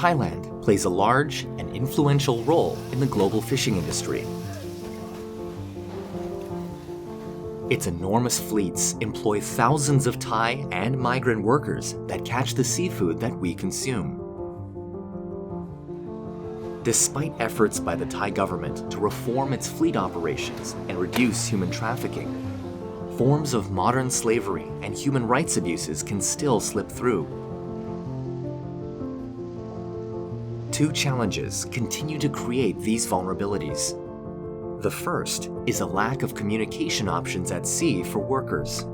Thailand plays a large and influential role in the global fishing industry. Its enormous fleets employ thousands of Thai and migrant workers that catch the seafood that we consume. Despite efforts by the Thai government to reform its fleet operations and reduce human trafficking, forms of modern slavery and human rights abuses can still slip through. Two challenges continue to create these vulnerabilities. The first is a lack of communication options at sea for workers.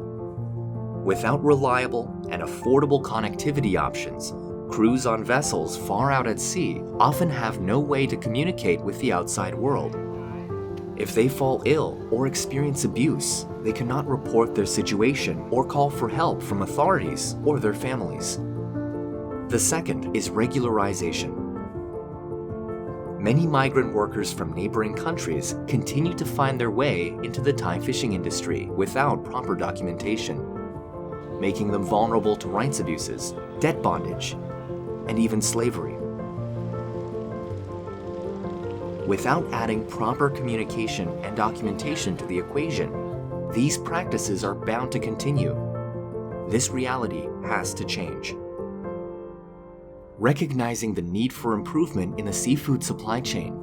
Without reliable and affordable connectivity options, crews on vessels far out at sea often have no way to communicate with the outside world. If they fall ill or experience abuse, they cannot report their situation or call for help from authorities or their families. The second is regularization. Many migrant workers from neighboring countries continue to find their way into the Thai fishing industry without proper documentation, making them vulnerable to rights abuses, debt bondage, and even slavery. Without adding proper communication and documentation to the equation, these practices are bound to continue. This reality has to change. Recognizing the need for improvement in the seafood supply chain,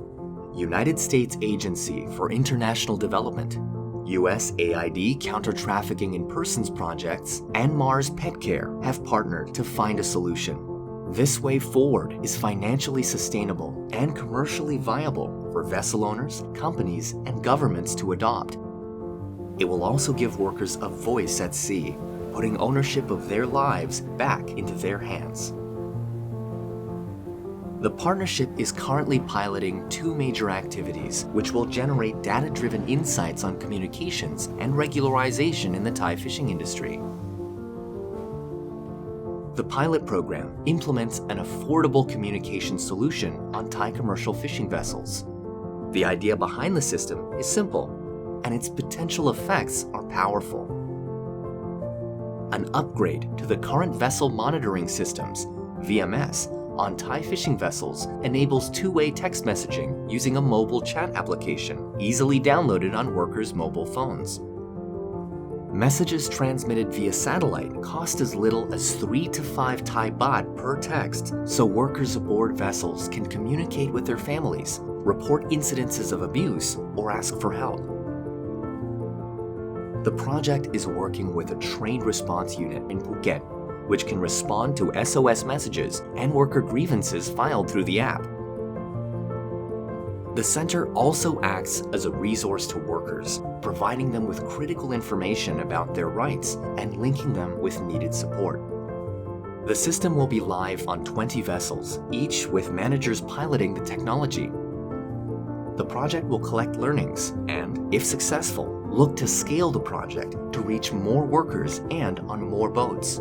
United States Agency for International Development, USAID Counter Trafficking in Persons projects, and Mars Petcare have partnered to find a solution. This way forward is financially sustainable and commercially viable for vessel owners, companies, and governments to adopt. It will also give workers a voice at sea, putting ownership of their lives back into their hands. The partnership is currently piloting two major activities which will generate data-driven insights on communications and regularization in the Thai fishing industry. The pilot program implements an affordable communication solution on Thai commercial fishing vessels. The idea behind the system is simple, and its potential effects are powerful. An upgrade to the current vessel monitoring systems, VMS, on Thai fishing vessels enables two-way text messaging using a mobile chat application easily downloaded on workers' mobile phones. Messages transmitted via satellite cost as little as 3 to 5 Thai baht per text, so workers aboard vessels can communicate with their families, report incidences of abuse, or ask for help. The project is working with a trained response unit in Phuket, which can respond to SOS messages and worker grievances filed through the app. The center also acts as a resource to workers, providing them with critical information about their rights and linking them with needed support. The system will be live on 20 vessels, each with managers piloting the technology. The project will collect learnings and, if successful, look to scale the project to reach more workers and on more boats.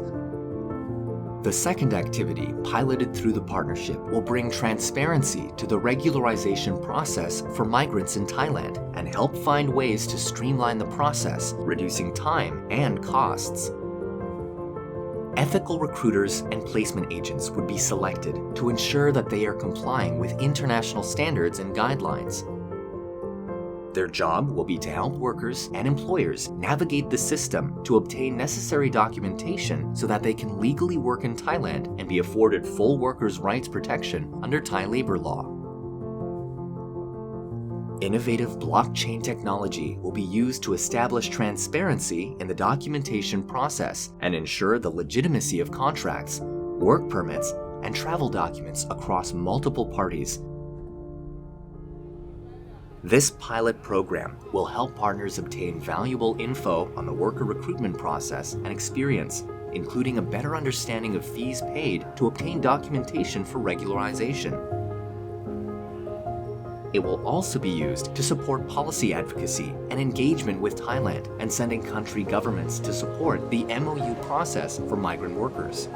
The second activity, piloted through the partnership, will bring transparency to the regularization process for migrants in Thailand and help find ways to streamline the process, reducing time and costs. Ethical recruiters and placement agents would be selected to ensure that they are complying with international standards and guidelines. Their job will be to help workers and employers navigate the system to obtain necessary documentation so that they can legally work in Thailand and be afforded full workers' rights protection under Thai labor law. Innovative blockchain technology will be used to establish transparency in the documentation process and ensure the legitimacy of contracts, work permits, and travel documents across multiple parties. This pilot program will help partners obtain valuable info on the worker recruitment process and experience, including a better understanding of fees paid to obtain documentation for regularization. It will also be used to support policy advocacy and engagement with Thailand and sending country governments to support the MOU process for migrant workers.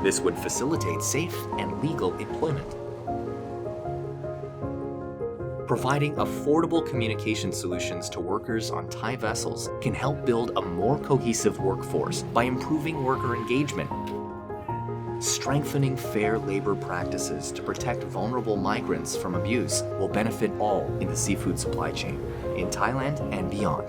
This would facilitate safe and legal employment. Providing affordable communication solutions to workers on Thai vessels can help build a more cohesive workforce by improving worker engagement. Strengthening fair labor practices to protect vulnerable migrants from abuse will benefit all in the seafood supply chain, in Thailand and beyond.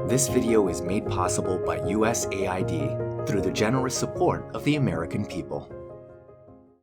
This video is made possible by USAID through the generous support of the American people.